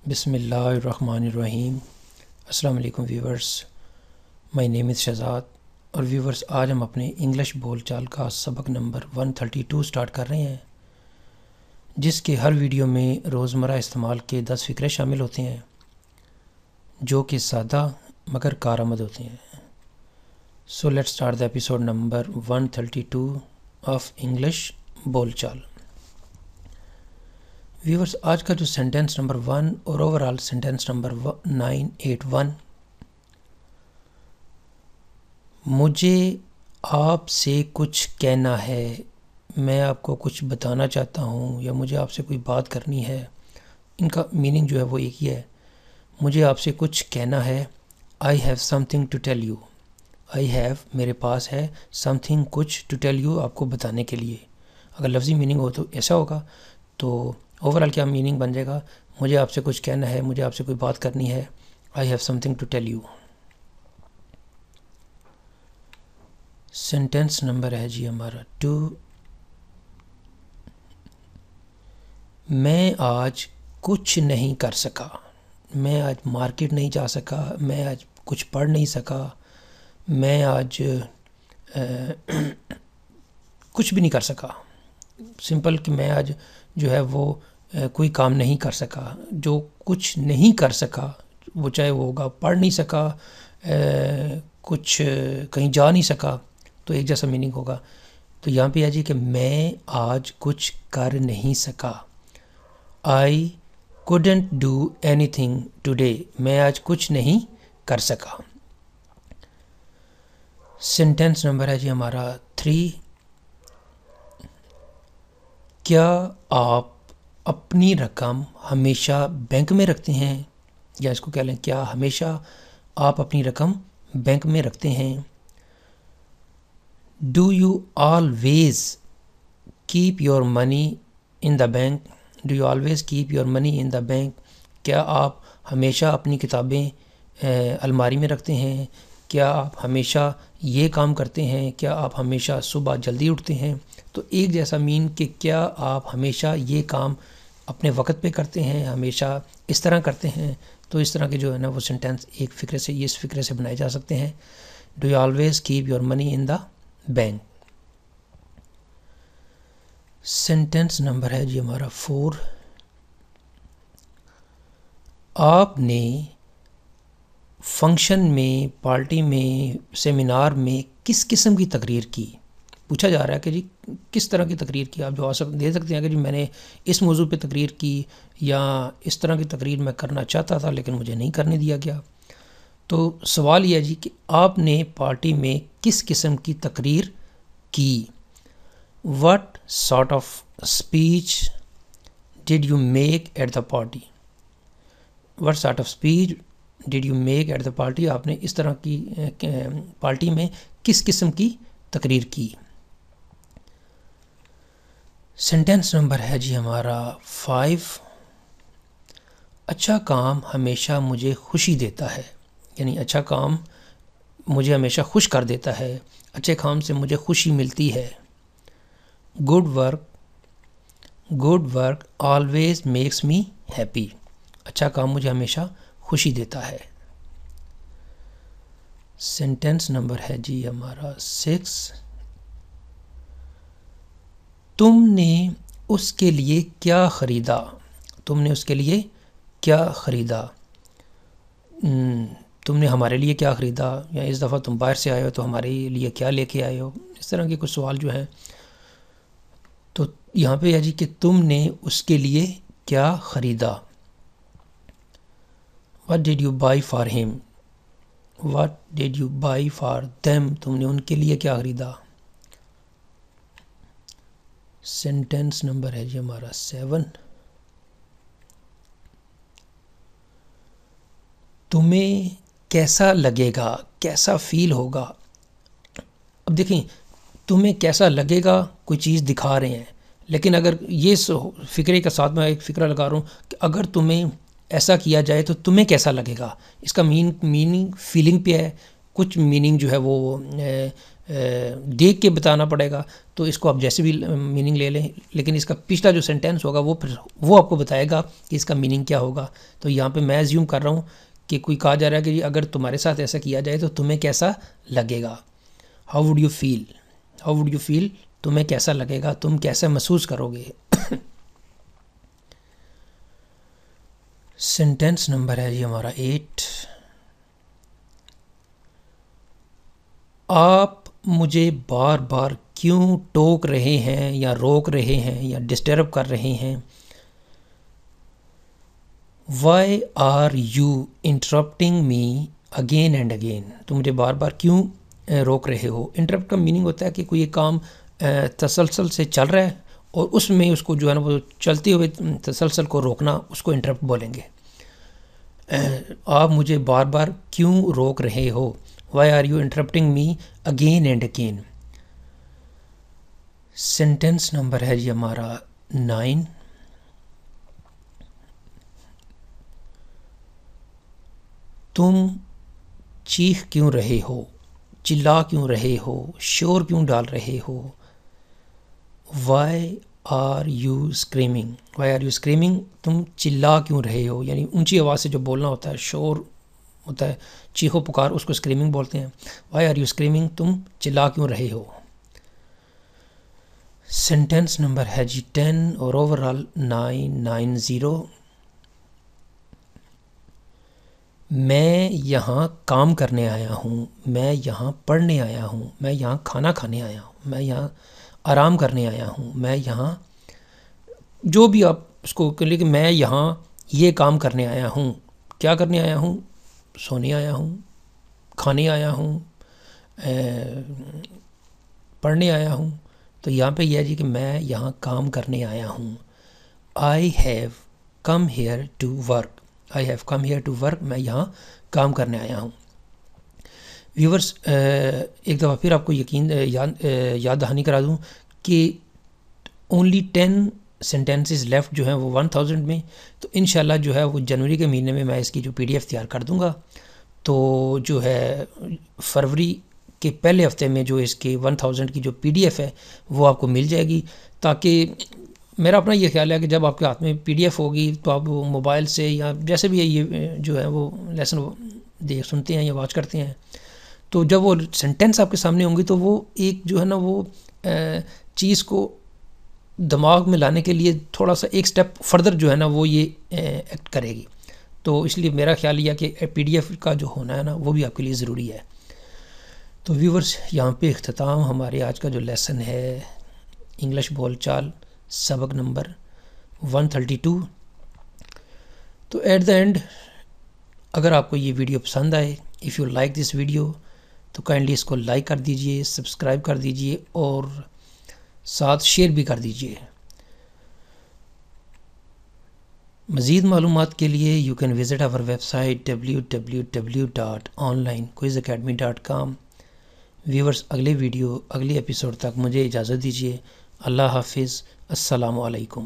بسم اللہ الرحمن الرحیم۔ السلام علیکم ویورز، مائی نیم از شہزاد اور ویورز آج ہم اپنے انگلش بول چال کا سبق نمبر 132 سٹارٹ کر رہے ہیں، جس کے ہر ویڈیو میں روزمرہ استعمال کے 10 فقرے شامل ہوتے ہیں جو کہ سادہ مگر کارآمد ہوتے ہیں۔ So let start the episode number 132 of English بول چال۔ ویورز آج کا جو سینٹینس نمبر 1 اور اوورال سینٹینس نمبر 981، مجھے آپ سے کچھ کہنا ہے، میں آپ کو کچھ بتانا چاہتا ہوں یا مجھے آپ سے کوئی بات کرنی ہے، ان کا میننگ جو ہے وہ ایک ہی ہے۔ مجھے آپ سے کچھ کہنا ہے، I have something to tell you, I have میرے پاس ہے، سم تھنگ کچھ، ٹو ٹیل یو آپ کو بتانے کے لیے۔ اگر لفظی میننگ ہو تو ایسا ہوگا، تو اوورال کیا میننگ بن جائے گا؟ مجھے آپ سے کچھ کہنا ہے، مجھے آپ سے کوئی بات کرنی ہے، I have something to tell you. Sentence number ہے جی ہمارا 2، میں آج کچھ نہیں کر سکا، میں آج مارکیٹ نہیں جا سکا، میں آج کچھ پڑھ نہیں سکا، میں آج کچھ بھی نہیں کر سکا۔ سمپل کہ میں آج جو ہے وہ کوئی کام نہیں کر سکا۔ جو کچھ نہیں کر سکا وہ چاہے وہ ہوگا پڑھ نہیں سکا، کچھ کہیں جا نہیں سکا، تو ایک جیسا میننگ ہوگا۔ تو یہاں پہ آ جی کہ میں آج کچھ کر نہیں سکا، آئی couldn't do anything today، میں آج کچھ نہیں کر سکا۔ سینٹینس نمبر ہے جی ہمارا 3، کیا آپ اپنی رقم ہمیشہ بینک میں رکھتے ہیں، یا اس کو کہہ لیں کیا ہمیشہ آپ اپنی رقم بینک میں رکھتے ہیں؟ Do you always keep your money in the bank, do you always keep your money in the bank, کیا آپ ہمیشہ اپنی کتابیں الماری میں رکھتے ہیں؟ کیا آپ ہمیشہ یہ کام کرتے ہیں؟ کیا آپ ہمیشہ صبح جلدی اٹھتے ہیں؟ تو ایک جیسا مین کہ کیا آپ ہمیشہ یہ کام اپنے وقت پہ کرتے ہیں، ہمیشہ اس طرح کرتے ہیں؟ تو اس طرح کے جو ہے نا وہ سینٹینس ایک فقرے سے اس فقرے سے بنائے جا سکتے ہیں۔ Do you always keep your money in the bank. Sentence number ہے جی ہمارا 4، آپ نے فنکشن میں، پارٹی میں، سیمینار میں کس قسم کی تقریر کی؟ پوچھا جا رہا ہے کہ جی کس طرح کی تقریر کی۔ آپ جواب دے سکتے ہیں کہ جی میں نے اس موضوع پہ تقریر کی، یا اس طرح کی تقریر میں کرنا چاہتا تھا لیکن مجھے نہیں کرنے دیا گیا۔ تو سوال یہ ہے جی کہ آپ نے پارٹی میں کس قسم کی تقریر کی؟ What sort of speech did you make at the party؟ What sort of speech did you make at the party؟ آپ نے اس طرح کی پارٹی میں کس قسم کی تقریر کی؟ سینٹینس نمبر ہے جی ہمارا 5، اچھا کام ہمیشہ مجھے خوشی دیتا ہے، یعنی اچھا کام مجھے ہمیشہ خوش کر دیتا ہے، اچھے کام سے مجھے خوشی ملتی ہے۔ Good work always makes me happy, اچھا کام مجھے ہمیشہ خوشی دیتا ہے۔ سینٹینس نمبر ہے جی ہمارا 6، تم نے اس کے لیے کیا خریدا، تم نے اس کے لیے کیا خریدا؟ تم نے ہمارے لیے کیا خریدا، یا اس دفعہ تم باہر سے آئے ہو تو ہمارے لیے کیا لے کے آئے ہو؟ اس طرح کے کچھ سوال جو ہیں، تو یہاں پہ ہے جی کہ تم نے اس کے لیے کیا خریدا۔ What did you buy for him؟ What did you buy for them؟ تم نے ان کے لیے کیا خریدا؟ سینٹینس نمبر ہے جی ہمارا 7، تمہیں کیسا لگے گا، کیسا فیل ہوگا؟ اب دیکھیں، تمہیں کیسا لگے گا کوئی چیز دکھا رہے ہیں، لیکن اگر یہ فقرے کا ساتھ میں ایک فقرہ لگا رہا ہوں کہ اگر تمہیں ایسا کیا جائے تو تمہیں کیسا لگے گا، اس کا میننگ فیلنگ پہ ہے۔ کچھ میننگ جو ہے وہ دیکھ کے بتانا پڑے گا، تو اس کو آپ جیسے بھی میننگ لے لیں، لیکن اس کا پچھلا جو سینٹینس ہوگا وہ آپ کو بتائے گا کہ اس کا میننگ کیا ہوگا۔ تو یہاں پہ میں ایزیوم کر رہا ہوں کہ کوئی کہا جا رہا ہے کہ اگر تمہارے ساتھ ایسا کیا جائے تو تمہیں کیسا لگے گا، how would you feel, how would you feel, تمہیں کیسا لگے گا، تم کیسا محسوس کرو گے۔ سینٹینس نمبر ہے یہ ہمارا 8، آپ مجھے بار بار کیوں ٹوک رہے ہیں یا روک رہے ہیں یا ڈسٹرب کر رہے ہیں؟ Why are you interrupting me again and again, تو مجھے بار بار کیوں روک رہے ہو۔ انٹرپٹ کا میننگ ہوتا ہے کہ کوئی ایک کام تسلسل سے چل رہا ہے اور اس میں اس کو جو ہے نا وہ چلتے ہوئے تسلسل کو روکنا، اس کو انٹرپٹ بولیں گے۔ آپ مجھے بار بار کیوں روک رہے ہو، why are you interrupting me again and again. Sentence number ہے جی ہمارا 9، تم چیخ کیوں رہے ہو، چلا کیوں رہے ہو، شور کیوں ڈال رہے ہو۔ Why are you screaming, why are you screaming, تم چلا کیوں رہے ہو، یعنی اونچی آواز سے جو بولنا ہوتا ہے، شور ہوتا ہے، چیخو پکار، اس کو اسکریمنگ بولتے ہیں۔ وائی آر یو اسکریمنگ، تم چلا کیوں رہے ہو۔ سینٹینس نمبر ہے جی 10 اور اوور آل 990، میں یہاں کام کرنے آیا ہوں، میں یہاں پڑھنے آیا ہوں، میں یہاں کھانا کھانے آیا ہوں، میں یہاں آرام کرنے آیا ہوں، میں یہاں جو بھی آپ اس کو کہہ لیں کہ میں یہاں یہ کام کرنے آیا ہوں۔ کیا کرنے آیا ہوں؟ سونے آیا ہوں، کھانے آیا ہوں، پڑھنے آیا ہوں۔ تو یہاں پہ یہ ہے جی کہ میں یہاں کام کرنے آیا ہوں۔ I have come here to work, I have come here to work, میں یہاں کام کرنے آیا ہوں۔ ویورز، ایک دفعہ پھر آپ کو یاد دہانی کرا دوں کہ اونلی 10 سینٹینسز لیفٹ جو ہیں وہ 1000 میں، تو انشاءاللہ جو ہے وہ جنوری کے مہینے میں اس کی جو PDF تیار کر دوں گا، تو جو ہے فروری کے پہلے ہفتے میں جو اس کے 1000 کی جو PDF ہے وہ آپ کو مل جائے گی۔ تاکہ میرا اپنا یہ خیال ہے کہ جب آپ کے ہاتھ میں PDF ہوگی تو آپ وہ موبائل سے یا جیسے بھی یہ جو ہے وہ لیسن سنتے ہیں یا واچ کرتے ہیں، تو جب وہ سینٹینس آپ کے سامنے ہوں گی تو وہ ایک جو ہے نا وہ چیز کو دماغ میں لانے کے لیے تھوڑا سا ایک سٹیپ فردر جو ہے نا وہ یہ ایکٹ کرے گی۔ تو اس لیے میرا خیال یہ کہ PDF کا جو ہونا ہے نا وہ بھی آپ کے لیے ضروری ہے۔ تو ویورز، یہاں پہ اختتام ہمارے آج کا جو لیسن ہے انگلش بول چال سبق نمبر 132۔ تو ایٹ دا اینڈ، اگر آپ کو یہ ویڈیو پسند آئے، if you like this video, تو کائنڈلی اس کو لائک کر دیجئے، سبسکرائب کر دیجئے اور ساتھ شیئر بھی کر دیجئے۔ مزید معلومات کے لیے you can visit our website www.onlinequizacademy.com۔ Viewers, اگلے ایپیسوڈ تک مجھے اجازت دیجیے۔ اللہ حافظ، السلام علیکم۔